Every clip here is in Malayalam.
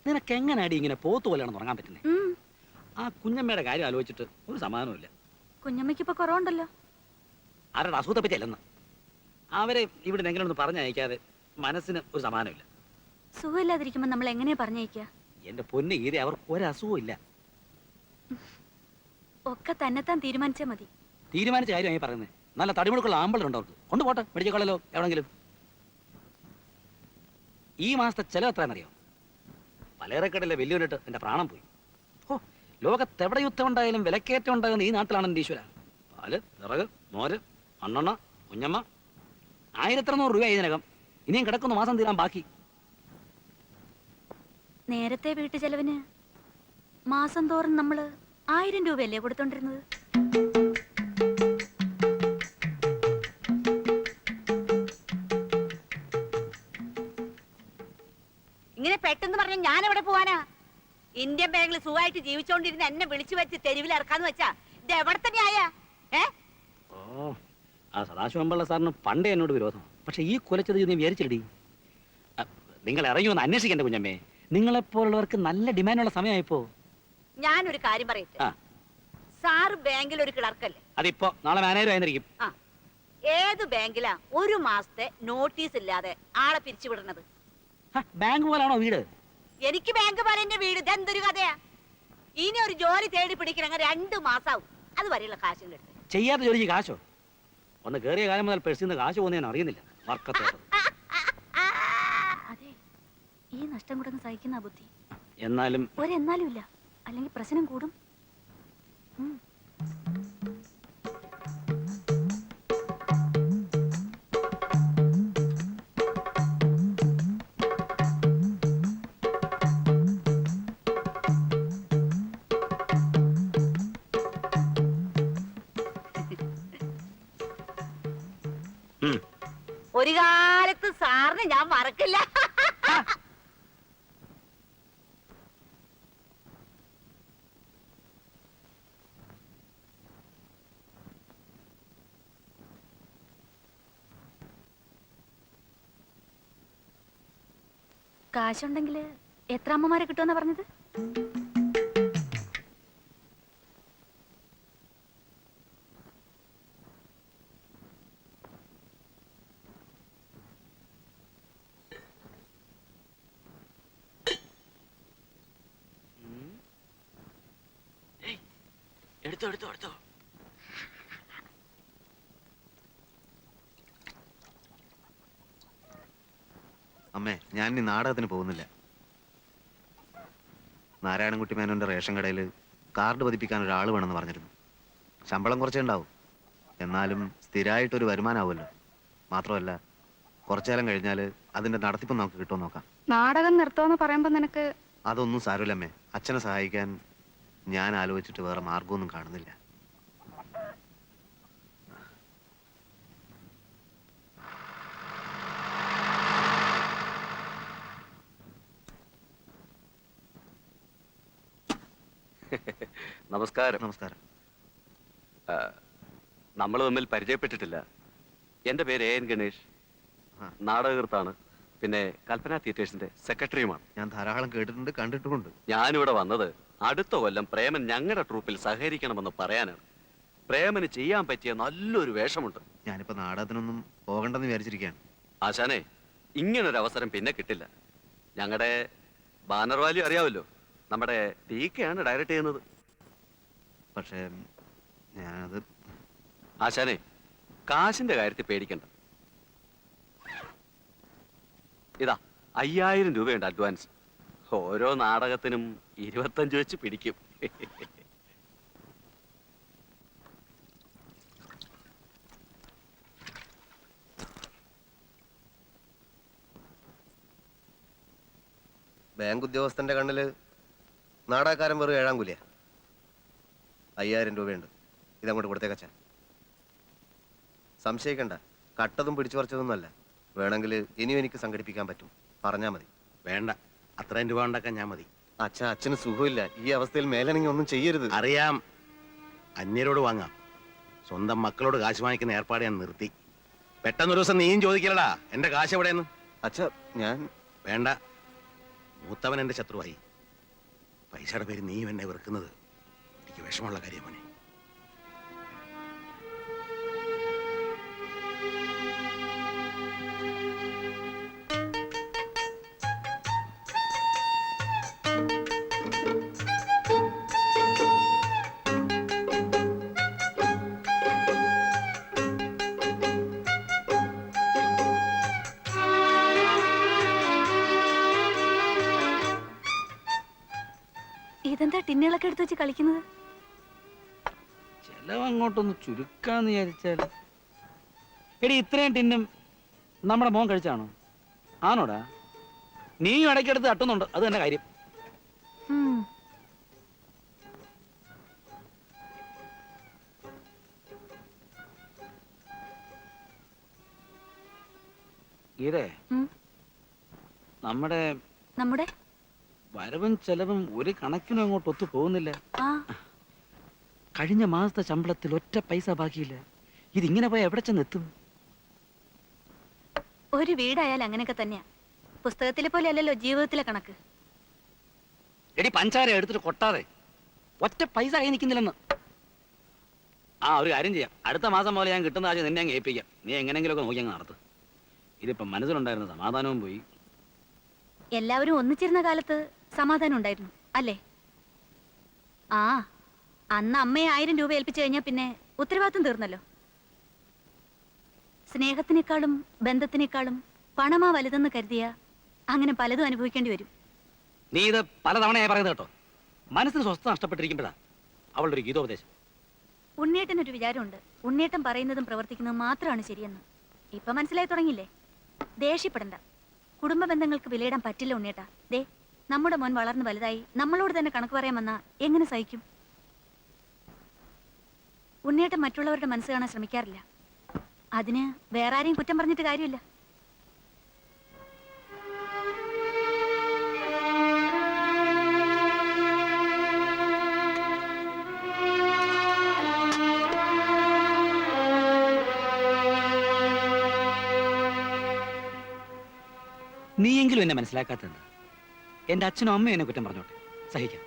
നിനക്ക് എങ്ങനെയാടി ഇങ്ങനെ പോത്തു പോലെയാണ് തുടങ്ങാൻ പറ്റുന്നത്? ആ കുഞ്ഞമ്മയുടെ കാര്യം ആലോചിച്ചിട്ട് ഒരു സമാധാനമില്ല. കുഞ്ഞമ്മയ്ക്ക് ഇപ്പൊ കുറവുണ്ടല്ലോ. ആരുടെ അസുഖത്തെ പറ്റി അല്ലെന്ന്. അവരെ ഇവിടെ എങ്ങനെ ഒന്ന് പറഞ്ഞയക്കാതെ മനസ്സിന് ഒരു സമാധാനമില്ല. സുഖമില്ലാതിരിക്കുമ്പോ നമ്മൾ എങ്ങനെയാ പറഞ്ഞയക്കുക? എന്റെ പൊന്ന് ഈരെ, അവർക്ക് ഒരസുഖവും ഇല്ല. ഒക്കെ തന്നെത്താൻ തീരുമാനിച്ചാ മതി. തീരുമാനിച്ച കാര്യമായി പറയുന്നത്. നല്ല തടിമുടുക്കുള്ള ആമ്പളുണ്ട് അവർക്ക്. കൊണ്ടുപോട്ടെ, മെഡിക്കൽ കോളേജിലോ എവിടെങ്കിലും. ഈ മാസത്തെ ചെലവ് എത്രയാണെന്നറിയോ? പലചരക്കടയിലെ വെല്ലുവിളിട്ട് എന്റെ പ്രാണം പോയി. ഓ, ലോകത്തെവിടെ യുദ്ധം ഉണ്ടായാലും വിലക്കയറ്റം ഉണ്ടാകുന്ന ഈ നാട്ടിലാണ് എന്റെ ഈശ്വര. പാല്, വിറക്, മോര്, മണ്ണെണ്ണ, കുഞ്ഞമ്മ 1300 രൂപ ഇതിനകം. ഇനിയും കിടക്കുന്ന മാസം തീരാൻ ബാക്കി. നേരത്തെ വീട്ടു ചെലവിന് മാസം തോറും നമ്മള് 1000 രൂപയല്ലേ കൊടുത്തോണ്ടിരുന്നത്? ഇങ്ങനെ പെട്ടെന്ന് പറഞ്ഞ ഞാൻ എവിടെ പോവാനാ? ഇന്ത്യൻ ബാങ്കിൽ സുഖമായിട്ട് ജീവിച്ചോണ്ടിരുന്ന എന്നെ വിളിച്ചു വെച്ച് തെരുവിൽ ഇറക്കാന്ന് വെച്ചാ ഇത് എവിടെ തന്നെയായ? ഓ, ആ സദാശിവമ്പിള്ള സാറിന് പണ്ടേ എന്നോട് വിരോധം. പക്ഷെ ഈ കുലച്ചത് നീ വിചാരിച്ചില്ലടി. നിങ്ങൾ ഇറങ്ങിയൊന്ന് അന്വേഷിക്കണ്ടേ കുഞ്ഞമ്മേ? നിങ്ങളെപ്പോലുള്ളവർക്ക് നല്ല ഡിമാൻഡുള്ള സമയമായിപ്പോ. ഞാനൊരു കാര്യം പറയട്ടെ. സാറ് ബാങ്കിൽ ഒരു ക്ലർക്കല്ലേ? അതിപ്പോ നാളെ മാനേജർ ആയിരിക്കും. ഏത് ബാങ്കിലാ ഒരു മാസത്തെ നോട്ടീസ് ഇല്ലാതെ ആളെ പിരിച്ചുവിടുന്നത്? ബാങ്ക് പോലാണോ വീട്? എനിക്ക് ബാങ്ക് പോലെ എന്റെ വീട്. ഇതെന്തൊരു കഥയാ? ഇനി ഒരു ജോലി തേടി പിടിക്കണമെങ്കിൽ 2 മാസാവും. അത് വരെയുള്ള കാശും കിട്ടും. ചെയ്യാത്ത ജോലിക്ക് കാശോ? ഒന്ന് കേറിയ കാലം മുതൽ പെഴ്സിന്ന് കാശ് പോകുന്ന അറിയുന്നില്ല. അതെ, ഈ നഷ്ടം കൂടെ സഹിക്കുന്ന ബുദ്ധി. എന്നാലും ഒരെന്നാലും ഇല്ല, അല്ലെങ്കിൽ പ്രശ്നം കൂടും. ഒരു കാലത്ത് സാറിന് ഞാൻ മറക്കില്ല. കാശുണ്ടെങ്കിൽ എത്ര അമ്മമാരെ കിട്ടുമെന്നാ പറഞ്ഞത്? എടുത്തോ. അമ്മേ, ഞാൻ ഇനി നാടകത്തിന് പോകുന്നില്ല. നാരായണൻകുട്ടി മേനോന്റെ റേഷൻ കടയിൽ കാർഡ് പതിപ്പിക്കാൻ ഒരാൾ വേണമെന്ന് പറഞ്ഞിരുന്നു. ശമ്പളം കുറച്ചേ ഉണ്ടാവും, എന്നാലും സ്ഥിരമായിട്ടൊരു വരുമാനമാവുമല്ലോ. മാത്രമല്ല, കുറച്ചു കാലം കഴിഞ്ഞാൽ അതിന്റെ നടത്തിപ്പ് നമുക്ക് കിട്ടുമോ നോക്കാം. നാടകം നിർത്തുമെന്ന് പറയുമ്പോ നിനക്ക് അതൊന്നും സാരമില്ലമ്മേ. അച്ഛനെ സഹായിക്കാൻ ഞാൻ ആലോചിച്ചിട്ട് വേറെ മാർഗമൊന്നും കാണുന്നില്ല. നമസ്കാരം. നമസ്കാരം. നമ്മൾ തമ്മിൽ പരിചയപ്പെട്ടിട്ടില്ല. എന്റെ പേര് AN ഗണേഷ്, നാടകകൃത്താണ്. പിന്നെ കൽപ്പന തിയേറ്റേഴ്സിന്റെ സെക്രട്ടറിയുമാണ്. ഞാൻ ധാരാളം കേട്ടിട്ടുണ്ട്, കണ്ടിട്ടുമുണ്ട്. ഞാനിവിടെ വന്നത് അടുത്ത കൊല്ലം പ്രേമൻ ഞങ്ങളുടെ ട്രൂപ്പിൽ സഹകരിക്കണമെന്ന് പറയാനാണ്. പ്രേമന് ചെയ്യാൻ പറ്റിയ നല്ലൊരു വേഷമുണ്ട്. ഞാനിപ്പോ നാടകത്തിനൊന്നും പോകണ്ടെന്ന് വിചാരിച്ചിരിക്കുകയാണ്. ആശാനെ, ഇങ്ങനൊരു അവസരം പിന്നെ കിട്ടില്ല. ഞങ്ങളുടെ ബാനർ വാല്യൂ അറിയാമല്ലോ. നമ്മുടെ ടീക്കയാണ് ഡയറക്റ്റ് ചെയ്യുന്നത്. പക്ഷേ ഞാനത്... ആശാനെ, കാശിന്റെ കാര്യത്തിൽ പേടിക്കണ്ട. ഇതാ 5000 രൂപയുണ്ട് അഡ്വാൻസ്. ഓരോ നാടകത്തിനും 25 വെച്ച് പിടിക്കും. ബാങ്ക് ഉദ്യോഗസ്ഥന്റെ കണ്ണില് നാടകക്കാരൻ വെറും 7-ാം കൂലിയ. 5000 രൂപയുണ്ട്. ഇതങ്ങോട്ട് കൊടുത്തേക്കച്ച. സംശയിക്കണ്ട, കട്ടതും പിടിച്ചു പറിച്ചതൊന്നും അല്ല. വേണമെങ്കിൽ ഇനിയും എനിക്ക് സംഘടിപ്പിക്കാൻ പറ്റും. പറഞ്ഞാ മതി. വേണ്ട, അത്രയും രൂപ ഉണ്ടാക്കാൻ ഞാൻ മതി. അച്ഛന് സുഖമില്ല. ഈ അവസ്ഥയിൽ മേലണെങ്കിൽ ഒന്നും ചെയ്യരുത്. അറിയാം, അന്യരോട് വാങ്ങാം. സ്വന്തം മക്കളോട് കാശ് വാങ്ങിക്കുന്ന ഏർപ്പാട് ഞാൻ നിർത്തി. പെട്ടെന്നൊരു ദിവസം നീയും ചോദിക്കലടാ, എന്റെ കാശ് എവിടെയെന്ന്. ഞാൻ... വേണ്ട, മൂത്തവൻ എന്റെ ശത്രുവായി. പൈസയുടെ പേര് നീയും എന്നെ വെറുക്കുന്നത് എനിക്ക് വിഷമമുള്ള കാര്യം മോനെ. ഇതെന്താ ടിന്നുകളൊക്കെ എടുത്ത് വെച്ച് കളിക്കുന്നത്? ചെലവ് അങ്ങോട്ടൊന്ന് ചുരുക്കാന്ന് വിചാരിച്ചാൽ. എടി, ഇത്രയും ടിന്നും നമ്മുടെ മോൻ കഴിച്ചാണോ? ആണോടാ? നീയും ഇടയ്ക്കെടുത്ത് തട്ടുന്നുണ്ട്, അത് തന്നെ കാര്യം. ഉം. ഗീതേ, ഉം. നമ്മുടെ നമ്മുടെ വരവും ചെലവും ഒരു കണക്കിനും അങ്ങോട്ട് ഒത്തു പോകുന്നില്ല. ആ കഴിഞ്ഞ മാസത്തെ ശമ്പളത്തിൽ ഒറ്റ പൈസ ബാക്കിയില്ല. ഇതിങ്ങനെ പോയാൽ എവിടെ ചെന്നെത്തും? ഒരു വീടായാൽ അങ്ങനെയൊക്കെ തന്നെയാ. പുസ്തകത്തിലെ പോലെ അല്ലല്ലോ ജീവിതത്തിലെ കണക്ക്. എടി, പഞ്ചാര എടുത്തിട്ട് കൊട്ടാതെ ഒറ്റ പൈസ കൈ നിൽക്കുന്നില്ലെന്ന്. ആ, ഒരു കാര്യം ചെയ്യാം. അടുത്ത മാസം പോലെ ഞാൻ കിട്ടുന്ന ആഴ്ച നിന്നെ അങ്ങ് ഏൽപ്പിക്കാം. നീ എങ്ങനെങ്കിലുമൊക്കെ നോക്കി അങ്ങ് നടത്ത്. ഇതിപ്പം മനസ്സിലുണ്ടായിരുന്ന സമാധാനവും പോയി. എല്ലാവരും ഒന്നിച്ചിരുന്ന കാലത്ത് സമാധാനം ഉണ്ടായിരുന്നു അല്ലേ? ആ, അന്ന് അമ്മയെ 1000 രൂപ ഏൽപ്പിച്ചു കഴിഞ്ഞാൽ പിന്നെ ഉത്തരവാദിത്വം തീർന്നല്ലോ. സ്നേഹത്തിനേക്കാളും ബന്ധത്തിനേക്കാളും പണമാ വലുതെന്ന് കരുതിയ അങ്ങനെ പലതും അനുഭവിക്കേണ്ടി വരും. നീ ഇത് പലതവണയായി പറയുന്നത് കേട്ടോ. മനസ്സിന് സ്വസ്ഥത നഷ്ടപ്പെട്ടിരിക്കുമ്പോഴാ അവളുടെ ഒരു ഗീതോപദേശം. ഉണ്ണേട്ടനൊരു വിചാരമുണ്ട്, ഉണ്ണേട്ടൻ പറയുന്നതും പ്രവർത്തിക്കുന്നതും മാത്രമാണ് ശരിയെന്ന്. ഇപ്പൊ മനസ്സിലായി തുടങ്ങിയില്ലേ? ദേഷ്യപ്പെടണ്ട. കുടുംബ ബന്ധങ്ങൾക്ക് വിലയിടാൻ പറ്റില്ല ഉണ്ണേട്ടാ. ദേ, നമ്മുടെ മോൻ വളർന്ന് വലുതായി നമ്മളോട് തന്നെ കണക്ക് പറയാൻ വന്നാ എങ്ങനെ സഹിക്കും? ഉണ്ണേട്ടൻ മറ്റുള്ളവരുടെ മനസ്സ് കാണാൻ ശ്രമിക്കാറില്ല. അതിന് വേറെ ആരെയും കുറ്റം പറഞ്ഞിട്ട് കാര്യമില്ല. നീയെങ്കിലും എന്നെ മനസ്സിലാക്കാത്തത്. എൻ്റെ അച്ഛനും അമ്മയും എന്നെ കുറ്റം പറഞ്ഞോട്ടെ, സഹിക്കാം.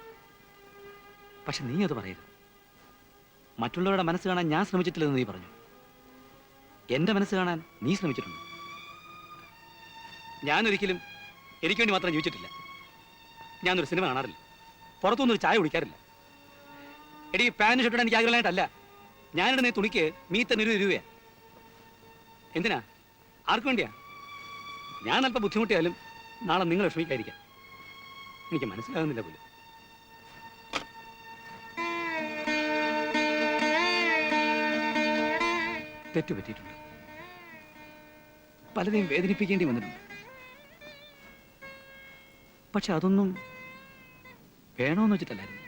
പക്ഷെ നീ അത് പറയരുത്. മറ്റുള്ളവരുടെ മനസ്സ് കാണാൻ ഞാൻ ശ്രമിച്ചിട്ടില്ലെന്ന് നീ പറഞ്ഞു. എൻ്റെ മനസ്സ് കാണാൻ നീ ശ്രമിച്ചിട്ടുണ്ട്. ഞാനൊരിക്കലും എനിക്ക് വേണ്ടി മാത്രം ജീവിച്ചിട്ടില്ല. ഞാനൊരു സിനിമ കാണാറില്ല, പുറത്തൊന്നും ഒരു ചായ കുടിക്കാറില്ല. എടി, പാന്റ് ഷർട്ട് എനിക്ക് ആഗ്രഹമായിട്ടല്ല. ഞാനിടുന്ന ഈ തുണിക്ക് മീത്ത 100 രൂപയാ. എന്തിനാ? ആർക്കു വേണ്ടിയാ? ഞാൻ അല്പം ബുദ്ധിമുട്ടിയാലും നാളെ നിങ്ങൾ വിഷമിക്കാതിരിക്കാം. എനിക്ക് മനസ്സിലാകുന്നില്ല പോലും. തെറ്റുപറ്റിയിട്ടുണ്ട്, പലരെയും വേദനിപ്പിക്കേണ്ടി വന്നിട്ടുണ്ട്. പക്ഷെ അതൊന്നും വേണമെന്ന് വെച്ചിട്ടല്ലായിരുന്നു.